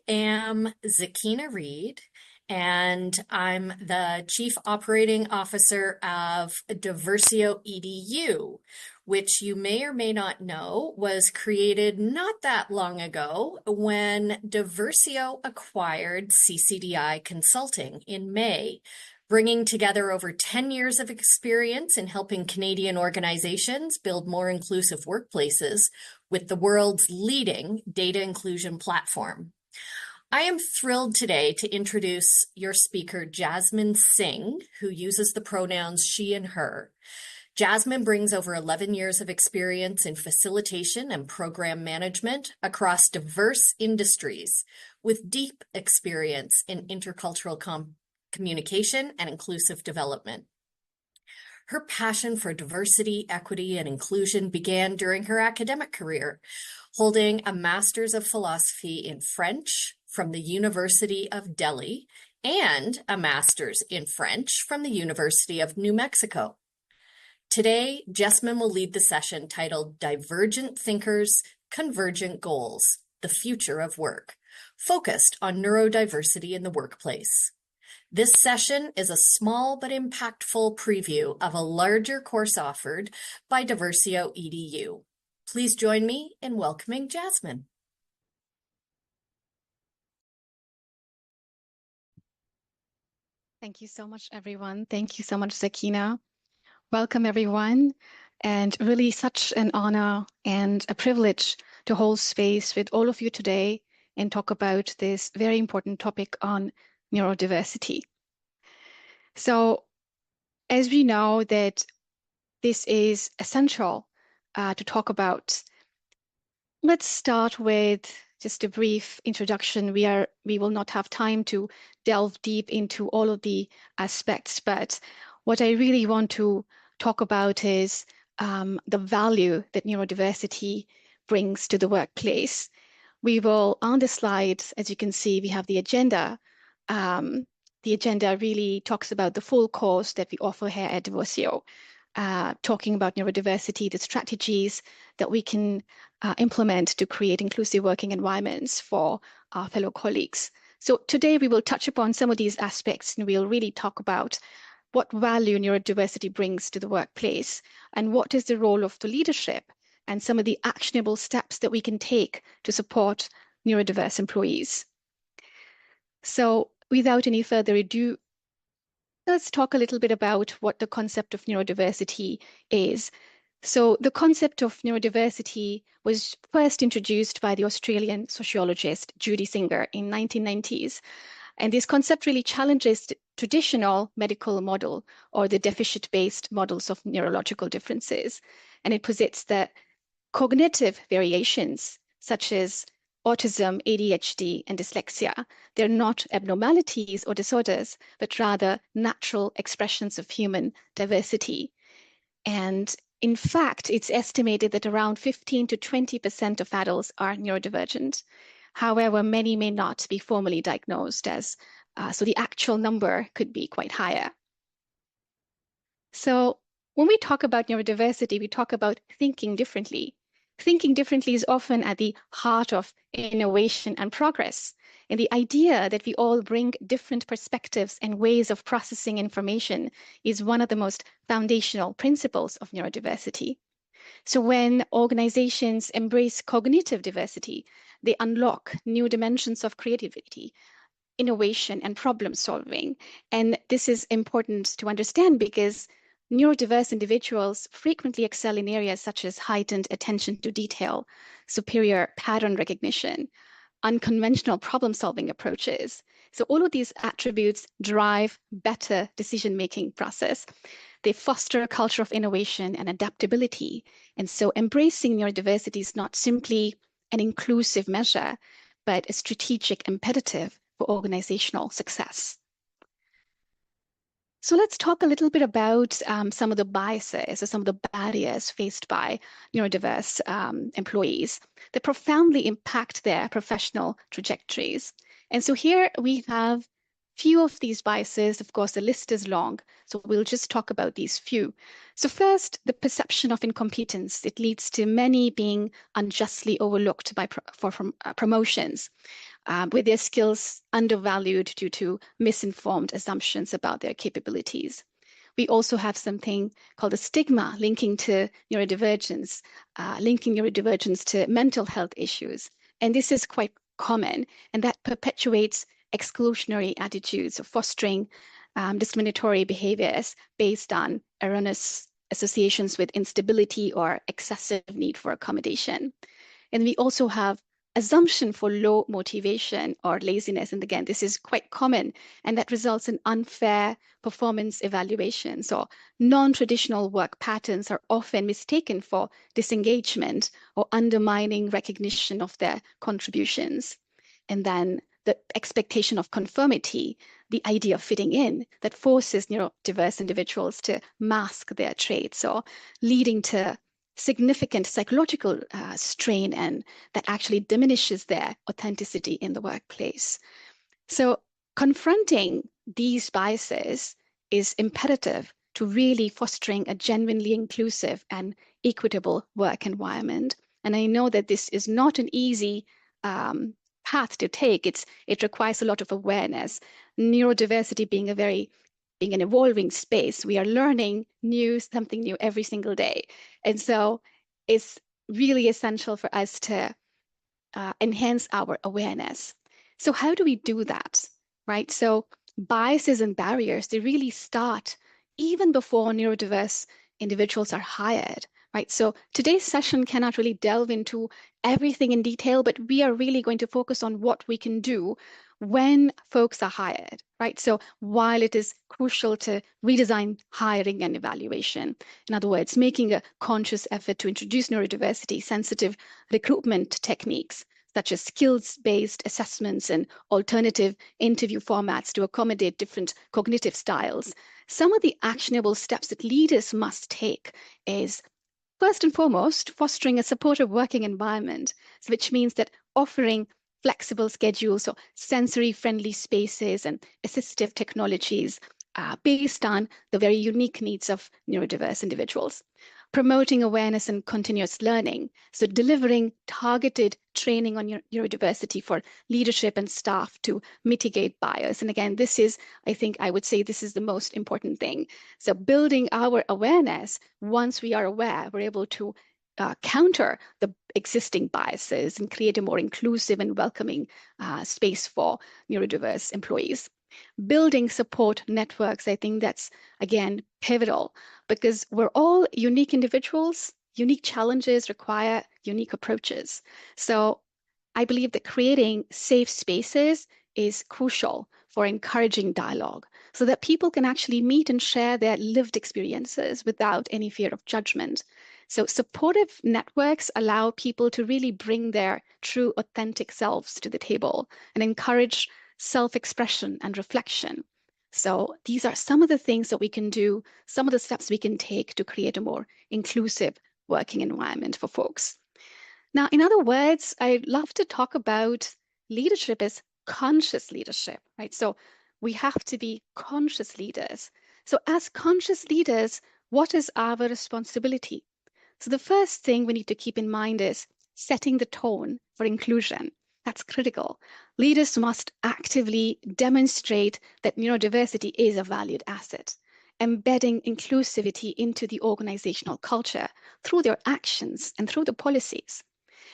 am Zakina Reed, and I'm the Chief Operating Officer of Diversio EDU, which you may or may not know was created not that long ago when Diversio acquired CCDI Consulting in May, bringing together over 10 years of experience in helping Canadian organizations build more inclusive workplaces with the world's leading data inclusion platform. I am thrilled today to introduce your speaker, Jasmine Singh, who uses the pronouns she and her. Jasmine brings over 11 years of experience in facilitation and program management across diverse industries, with deep experience in intercultural communication and inclusive development. Her passion for diversity, equity, and inclusion began during her academic career, holding a Master's of Philosophy in French from the University of Delhi and a Master's in French from the University of New Mexico. Today, Jasmine will lead the session titled Divergent Thinkers, Convergent Goals, the Future of Work, focused on neurodiversity in the workplace. This session is a small but impactful preview of a larger course offered by Diversio EDU. Please join me in welcoming Jasmine. Thank you so much, everyone. Thank you so much, Zakina. Welcome, everyone. And really such an honor and a privilege to hold space with all of you today and talk about this very important topic on neurodiversity. So as we know that this is essential to talk about, let's start with just a brief introduction. We will not have time to delve deep into all of the aspects, but what I really want to talk about is the value that neurodiversity brings to the workplace. We will, on the slides, as you can see, we have the agenda. The agenda really talks about the full course that we offer here at Diversio, talking about neurodiversity, the strategies that we can implement to create inclusive working environments for our fellow colleagues. So today we will touch upon some of these aspects, and we'll really talk about what value neurodiversity brings to the workplace and what is the role of the leadership and some of the actionable steps that we can take to support neurodiverse employees. So without any further ado, let's talk a little bit about what the concept of neurodiversity is. So the concept of neurodiversity was first introduced by the Australian sociologist Judy Singer in 1990s. And this concept really challenges the traditional medical model or the deficit-based models of neurological differences. And it posits that cognitive variations, such as autism, ADHD, and dyslexia, they're not abnormalities or disorders, but rather natural expressions of human diversity. And in fact, it's estimated that around 15 to 20% of adults are neurodivergent. However, many may not be formally diagnosed as, so the actual number could be quite higher. So when we talk about neurodiversity, we talk about thinking differently. Thinking differently is often at the heart of innovation and progress. And the idea that we all bring different perspectives and ways of processing information is one of the most foundational principles of neurodiversity. So when organizations embrace cognitive diversity, they unlock new dimensions of creativity, innovation, and problem solving. And this is important to understand because neurodiverse individuals frequently excel in areas such as heightened attention to detail, superior pattern recognition, unconventional problem-solving approaches. So all of these attributes drive better decision-making process. They foster a culture of innovation and adaptability. And so embracing neurodiversity is not simply an inclusive measure, but a strategic imperative for organizational success. So let's talk a little bit about some of the biases or some of the barriers faced by neurodiverse employees that profoundly impact their professional trajectories. And so here we have few of these biases. Of course, the list is long, so we'll just talk about these few. So first, the perception of incompetence. It leads to many being unjustly overlooked for promotions. with their skills undervalued due to misinformed assumptions about their capabilities. We also have something called a stigma linking neurodivergence to mental health issues. And this is quite common, and that perpetuates exclusionary attitudes of fostering discriminatory behaviors based on erroneous associations with instability or excessive need for accommodation. And we also have assumption for low motivation or laziness. And again, this is quite common, and that results in unfair performance evaluations, or non-traditional work patterns are often mistaken for disengagement or undermining recognition of their contributions. And then the expectation of conformity, the idea of fitting in, that forces neurodiverse individuals to mask their traits, or leading to significant psychological strain, and that actually diminishes their authenticity in the workplace. So confronting these biases is imperative to really fostering a genuinely inclusive and equitable work environment. And I know that this is not an easy path to take. It requires a lot of awareness. Neurodiversity being an evolving space, we are learning something new every single day. And so it's really essential for us to enhance our awareness. So how do we do that, right? So biases and barriers, they really start even before neurodiverse individuals are hired, right? So today's session cannot really delve into everything in detail, but we are really going to focus on what we can do when folks are hired, right? So while it is crucial to redesign hiring and evaluation, in other words, making a conscious effort to introduce neurodiversity sensitive recruitment techniques, such as skills-based assessments and alternative interview formats to accommodate different cognitive styles, some of the actionable steps that leaders must take is, first and foremost, fostering a supportive working environment, which means that offering flexible schedules or sensory-friendly spaces and assistive technologies based on the very unique needs of neurodiverse individuals. Promoting awareness and continuous learning, so delivering targeted training on neurodiversity for leadership and staff to mitigate bias. And again, I would say this is the most important thing. So building our awareness, once we are aware, we're able to counter the existing biases and create a more inclusive and welcoming space for neurodiverse employees. Building support networks, I think that's, again, pivotal, because we're all unique individuals. Unique challenges require unique approaches. So I believe that creating safe spaces is crucial for encouraging dialogue so that people can actually meet and share their lived experiences without any fear of judgment. So supportive networks allow people to really bring their true, authentic selves to the table and encourage self-expression and reflection. So these are some of the things that we can do, some of the steps we can take to create a more inclusive working environment for folks. Now, in other words, I'd love to talk about leadership as conscious leadership, right? So we have to be conscious leaders. So as conscious leaders, what is our responsibility? So the first thing we need to keep in mind is setting the tone for inclusion. That's critical. Leaders must actively demonstrate that neurodiversity is a valued asset, embedding inclusivity into the organizational culture through their actions and through the policies.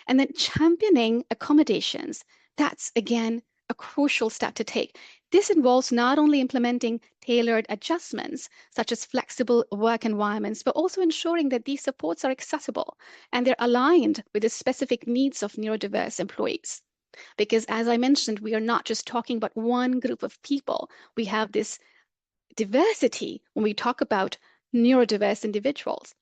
And then championing accommodations, that's again a crucial step to take. This involves not only implementing tailored adjustments, such as flexible work environments, but also ensuring that these supports are accessible and they're aligned with the specific needs of neurodiverse employees. Because as I mentioned, we are not just talking about one group of people. We have this diversity when we talk about neurodiverse individuals.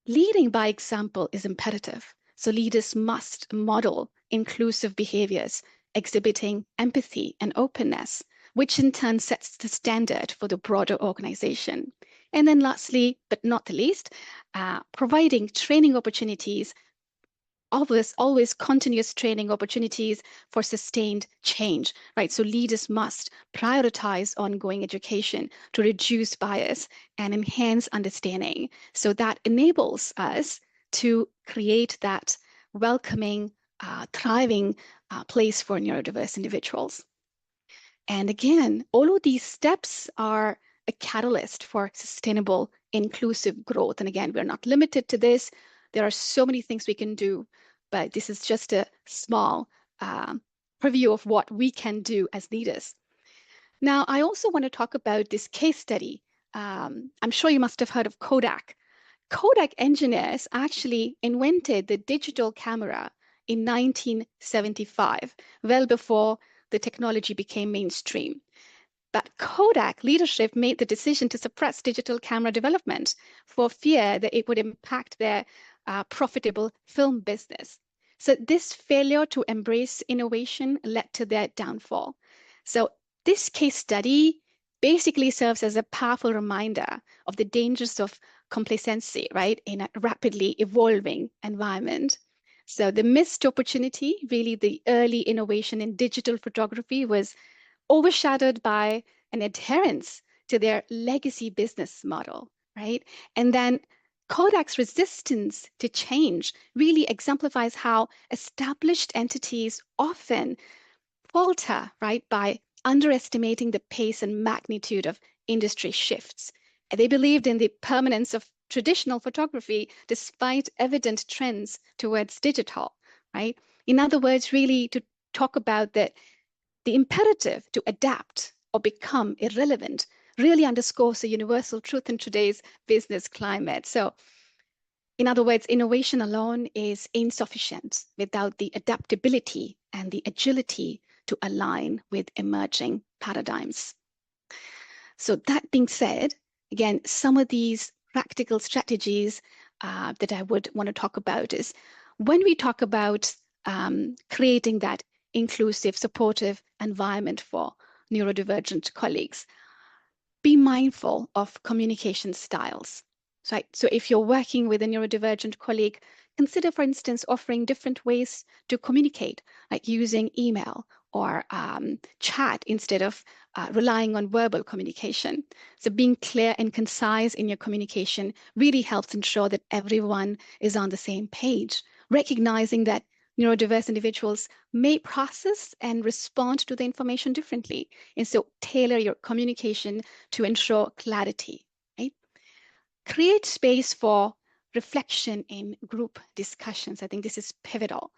Leading by example is imperative. So leaders must model inclusive behaviors, exhibiting empathy and openness, which in turn sets the standard for the broader organization. And then lastly, but not the least, providing training opportunities, always continuous training opportunities for sustained change, right? So leaders must prioritize ongoing education to reduce bias and enhance understanding. So that enables us to create that welcoming, thriving place for neurodiverse individuals. And again, all of these steps are a catalyst for sustainable, inclusive growth. And again, we're not limited to this. There are so many things we can do, but this is just a small preview of what we can do as leaders. Now, I also want to talk about this case study. I'm sure you must have heard of Kodak. Kodak engineers actually invented the digital camera in 1975, well before the technology became mainstream. But Kodak leadership made the decision to suppress digital camera development for fear that it would impact their profitable film business. So this failure to embrace innovation led to their downfall. So this case study basically serves as a powerful reminder of the dangers of complacency, right, in a rapidly evolving environment. So the missed opportunity, really the early innovation in digital photography, was overshadowed by an adherence to their legacy business model, right? And then Kodak's resistance to change really exemplifies how established entities often falter, right, by underestimating the pace and magnitude of industry shifts. They believed in the permanence of traditional photography despite evident trends towards digital, right? In other words, really to talk about the imperative to adapt or become irrelevant really underscores a universal truth in today's business climate. So, in other words, innovation alone is insufficient without the adaptability and the agility to align with emerging paradigms. So, that being said, again, some of these practical strategies that I would want to talk about is when we talk about creating that inclusive, supportive environment for neurodivergent colleagues, be mindful of communication styles. So if you're working with a neurodivergent colleague, consider, for instance, offering different ways to communicate, like using email or chat instead of relying on verbal communication. So being clear and concise in your communication really helps ensure that everyone is on the same page, recognizing that neurodiverse individuals may process and respond to the information differently. And so tailor your communication to ensure clarity, right? Create space for reflection in group discussions. I think this is pivotal.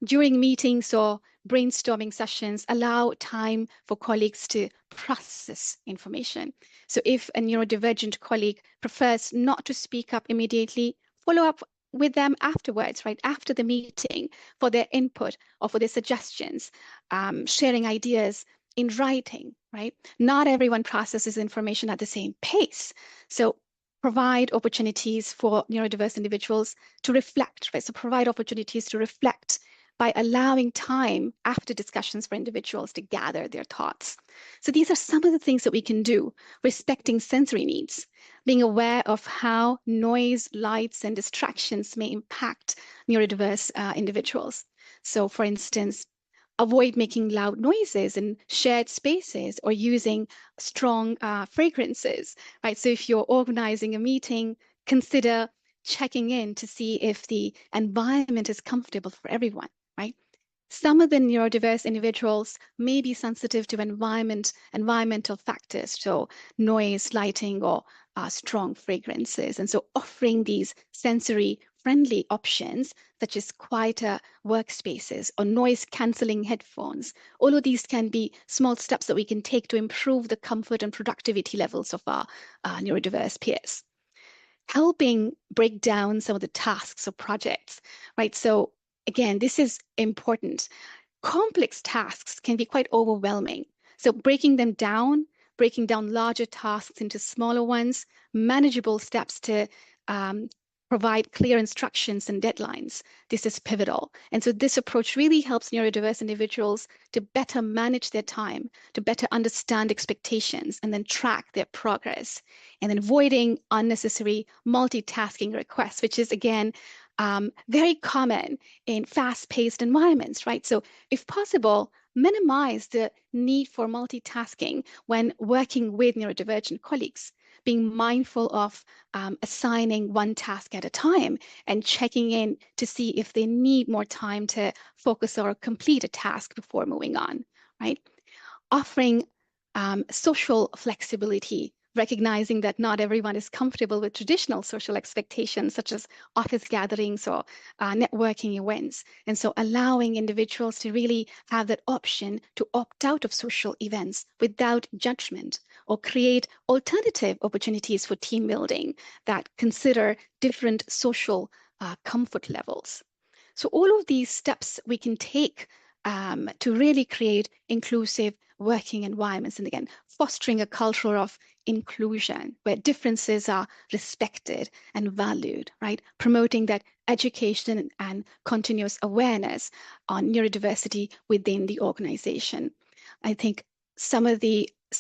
During meetings or brainstorming sessions, allow time for colleagues to process information. So if a neurodivergent colleague prefers not to speak up immediately, follow up with them afterwards, right? After the meeting for their input or for their suggestions, sharing ideas in writing, right? Not everyone processes information at the same pace. So provide opportunities for neurodiverse individuals to reflect, right? So provide opportunities to reflect by allowing time after discussions for individuals to gather their thoughts. So these are some of the things that we can do, respecting sensory needs, being aware of how noise, lights, and distractions may impact neurodiverse individuals. So for instance, avoid making loud noises in shared spaces or using strong fragrances, right? So if you're organizing a meeting, consider checking in to see if the environment is comfortable for everyone, right? Some of the neurodiverse individuals may be sensitive to environmental factors, so noise, lighting, or strong fragrances. And so offering these sensory friendly options, such as quieter workspaces or noise canceling headphones, all of these can be small steps that we can take to improve the comfort and productivity levels of our neurodiverse peers. Helping break down some of the tasks or projects, right? So again, this is important. Complex tasks can be quite overwhelming. So breaking down larger tasks into smaller ones, manageable steps to provide clear instructions and deadlines. This is pivotal. And so this approach really helps neurodiverse individuals to better manage their time, to better understand expectations, and then track their progress, and then avoiding unnecessary multitasking requests, which is, again, very common in fast-paced environments, right? So if possible, minimize the need for multitasking when working with neurodivergent colleagues. being mindful of assigning one task at a time and checking in to see if they need more time to focus or complete a task before moving on, right? Offering social flexibility, recognizing that not everyone is comfortable with traditional social expectations, such as office gatherings or networking events. And so allowing individuals to really have that option to opt out of social events without judgment, or create alternative opportunities for team building that consider different social comfort levels. So all of these steps we can take to really create inclusive working environments. And again, fostering a culture of inclusion where differences are respected and valued, right? Promoting that education and continuous awareness on neurodiversity within the organization. I think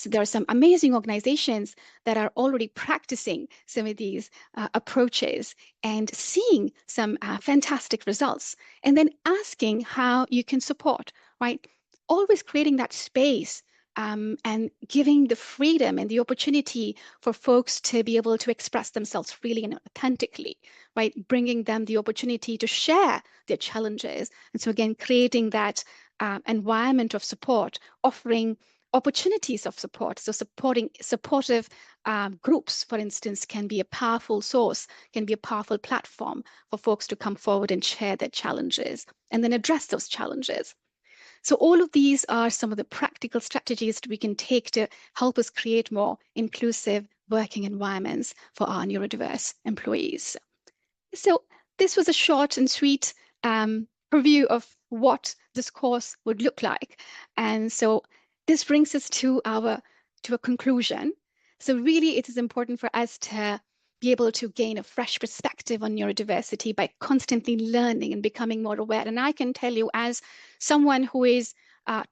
there are some amazing organizations that are already practicing some of these approaches and seeing some fantastic results, and then asking how you can support, right? Always creating that space and giving the freedom and the opportunity for folks to be able to express themselves freely and authentically, right? Bringing them the opportunity to share their challenges. And so again, creating that environment of support, offering opportunities of support. So supportive groups, for instance, can be a powerful source, can be a powerful platform for folks to come forward and share their challenges and then address those challenges. So all of these are some of the practical strategies that we can take to help us create more inclusive working environments for our neurodiverse employees. So this was a short and sweet review of what this course would look like. And so this brings us to a conclusion. So really, it is important for us to be able to gain a fresh perspective on neurodiversity by constantly learning and becoming more aware. And I can tell you, as someone who is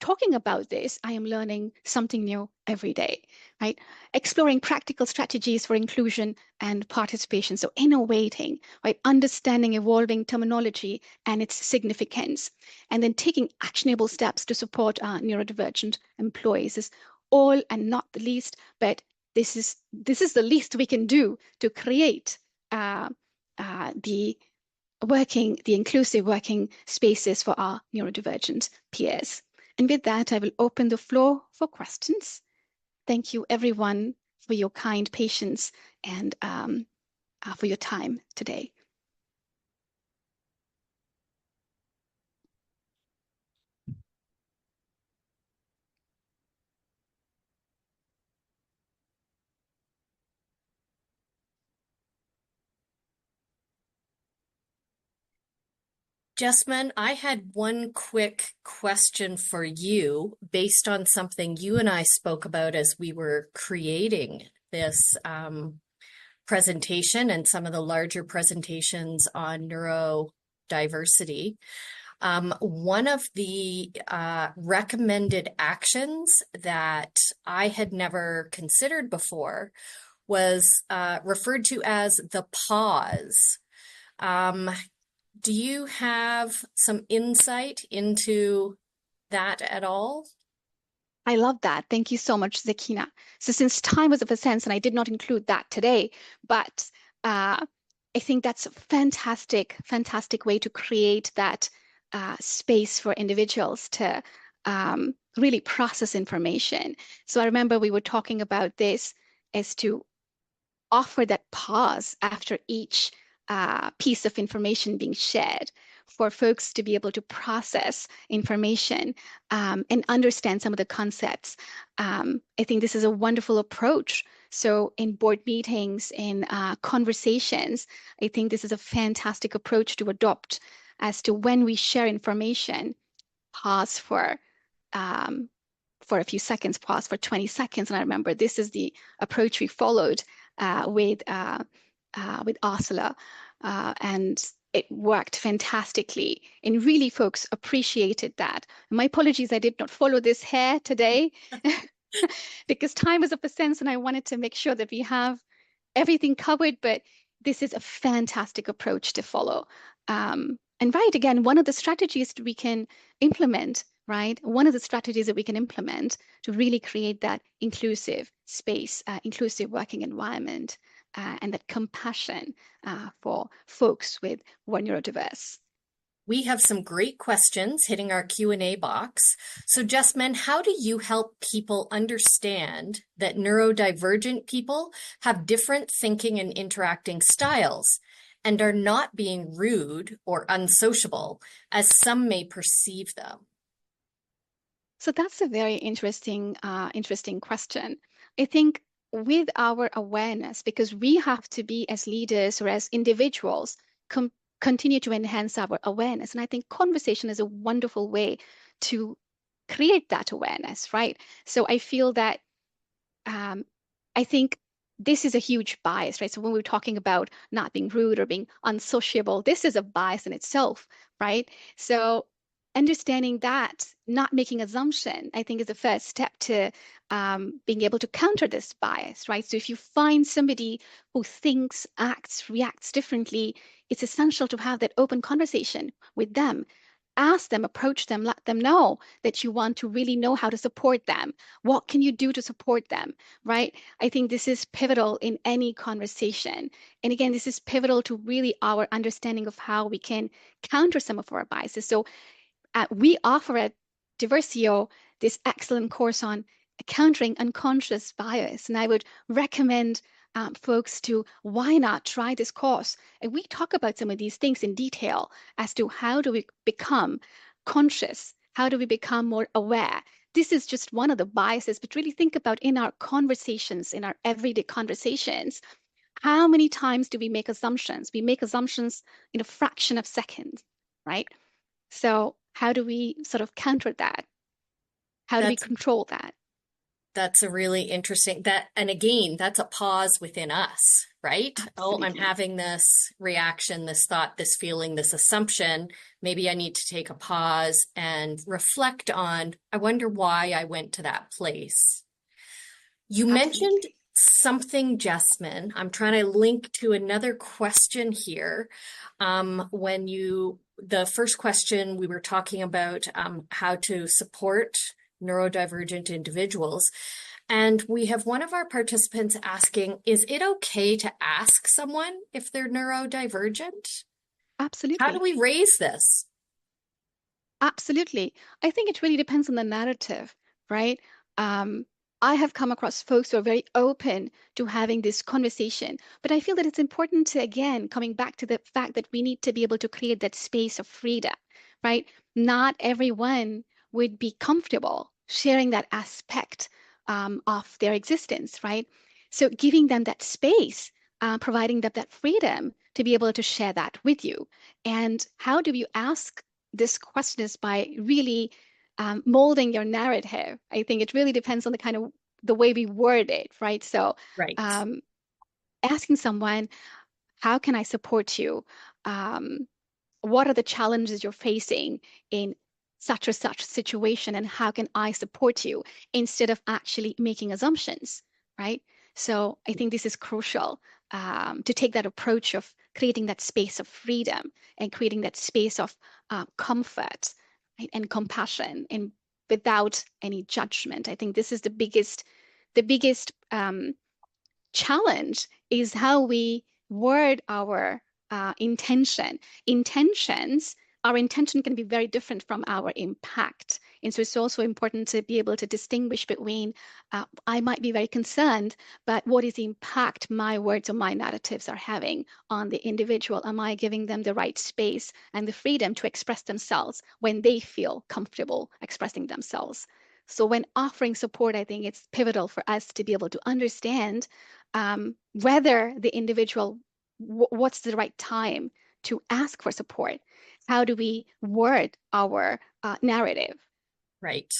talking about this, I am learning something new every day, right? Exploring practical strategies for inclusion and participation. So innovating, right? Understanding evolving terminology and its significance, and then taking actionable steps to support our neurodivergent employees is all and not the least, but this is the least we can do to create the inclusive working spaces for our neurodivergent peers. And with that, I will open the floor for questions. Thank you, everyone, for your kind patience and for your time today. Jessman, I had one quick question for you based on something you and I spoke about as we were creating this presentation and some of the larger presentations on neurodiversity. One of the recommended actions that I had never considered before was referred to as the pause. Do you have some insight into that at all? I love that. Thank you so much, Zakina. So since time was of essence, and I did not include that today, but I think that's a fantastic, fantastic way to create that space for individuals to really process information. So I remember we were talking about this as to offer that pause after each piece of information being shared for folks to be able to process information and understand some of the concepts. I think this is a wonderful approach. So in board meetings, in conversations, I think this is a fantastic approach to adopt as to when we share information, pause for a few seconds, pause for 20 seconds. And I remember this is the approach we followed with Ursula, and it worked fantastically. And really, folks appreciated that. My apologies, I did not follow this here today because time was of essence, and I wanted to make sure that we have everything covered. But this is a fantastic approach to follow. And right, again, one of the strategies that we can implement right? One of the strategies that we can implement to really create that inclusive space, inclusive working environment, and that compassion for folks who are neurodiverse. We have some great questions hitting our Q&A box. So Jasmine, how do you help people understand that neurodivergent people have different thinking and interacting styles and are not being rude or unsociable as some may perceive them? So that's a very interesting question. I think with our awareness, because we have to be as leaders or as individuals, com continue to enhance our awareness. And I think conversation is a wonderful way to create that awareness, right? So I feel that um, I think this is a huge bias, right? So when we're talking about not being rude or being unsociable, this is a bias in itself, right? So understanding that, not making assumption, I think is the first step to being able to counter this bias, right? So if you find somebody who thinks, acts, reacts differently, it's essential to have that open conversation with them. Ask them, approach them, let them know that you want to really know how to support them. What can you do to support them, right? I think this is pivotal in any conversation. And again, this is pivotal to really our understanding of how we can counter some of our biases. So we offer at Diversio this excellent course on countering unconscious bias. And I would recommend folks to why not try this course. And we talk about some of these things in detail as to how do we become conscious? How do we become more aware? This is just one of the biases, but really think about in our conversations, in our everyday conversations, how many times do we make assumptions? We make assumptions in a fraction of seconds, right? So how do we sort of counter that? How do we That's control that? That's a really interesting and again, that's a pause within us, right? Oh, I'm Absolutely. having this reaction, this thought, this feeling, this assumption. Maybe I need to take a pause and reflect on, I wonder why I went to that place. You mentioned Absolutely. something, Jasmine. I'm trying to link to another question here. The first question, we were talking about how to support neurodivergent individuals. And we have one of our participants asking, is it okay to ask someone if they're neurodivergent? How do Absolutely. we raise this? Absolutely. I think it really depends on the narrative, right? Um, I have come across folks who are very open to having this conversation, but I feel that it's important to, again, coming back to the fact that we need to be able to create that space of freedom, right? Not everyone would be comfortable sharing that aspect of their existence, right? So giving them that space, providing them that freedom to be able to share that with you. And how do you ask this question is by really molding your narrative. I think it really depends on the kind of the way we word it, right? So Right, um, asking someone, how can I support you? Um, what are the challenges you're facing in such or such situation, and how can I support you instead of actually making assumptions, right? So I think this is crucial to take that approach of creating that space of freedom and creating that space of comfort, right, and compassion, and without any judgment. I think this is the biggest challenge is how we word our intention. Intentions, our intention can be very different from our impact. And so it's also important to be able to distinguish between I might be very concerned, but what is the impact my words or my narratives are having on the individual? Am I giving them the right space and the freedom to express themselves when they feel comfortable expressing themselves? So when offering support, I think it's pivotal for us to be able to understand whether the individual, what's the right time to ask for support? How do we word our narrative? right.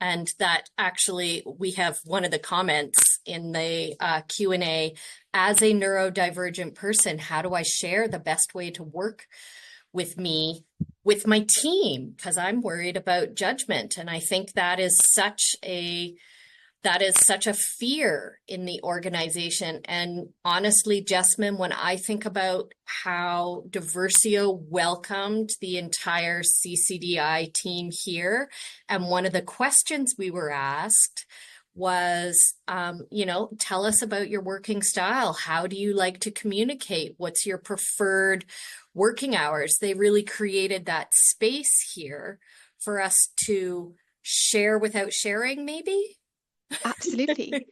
And that actually, we have one of the comments in the Q&A, as a neurodivergent person, how do I share the best way to work with me, with my team? Because I'm worried about judgment. And I think that is such That is such a fear in the organization. And honestly, Jessamine, when I think about how Diversio welcomed the entire CCDI team here, and one of the questions we were asked was, tell us about your working style. How do you like to communicate? What's your preferred working hours? They really created that space here for us to share without sharing, maybe? Absolutely.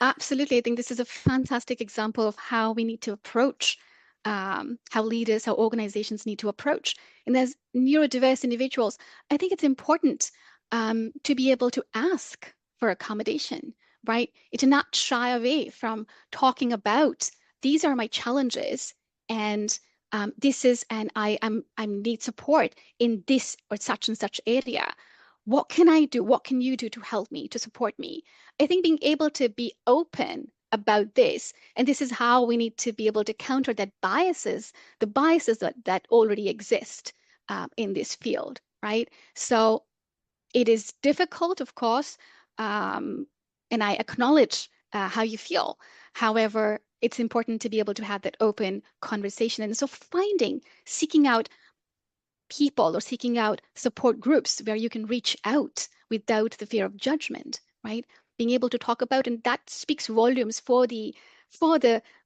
Absolutely. I think this is a fantastic example of how we need to approach, how leaders, how organizations need to approach. And as neurodiverse individuals, I think it's important to be able to ask for accommodation, right? To not shy away from talking about these are my challenges, and and I need support in this or such and such area. What can I do? What can you do to help me, to support me? I think being able to be open about this, and this is how we need to be able to counter the biases that already exist in this field, right? So it is difficult, of course, and I acknowledge how you feel. However, it's important to be able to have that open conversation. And so seeking out people or seeking out support groups where you can reach out without the fear of judgment, right? Being able to talk about, and that speaks volumes for the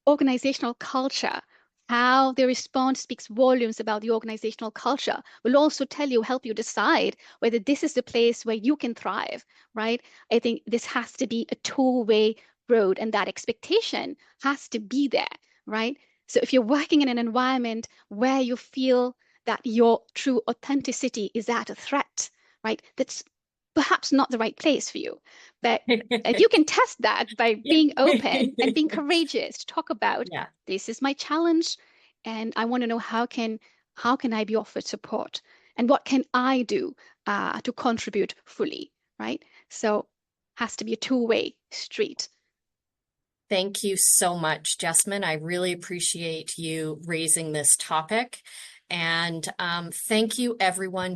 organizational culture. How they respond speaks volumes about the organizational culture. Will also help you decide whether this is the place where you can thrive, right? I think this has to be a two-way road, and that expectation has to be there, right? So if you're working in an environment where you feel that your true authenticity is at a threat, right? That's perhaps not the right place for you. But if you can test that by being open and being courageous to talk about Yeah. this is my challenge, and I want to know how can I be offered support, and what can I do to contribute fully, right? So has to be a two-way street. Thank you so much, Jessamine. I really appreciate you raising this topic. And thank you, everyone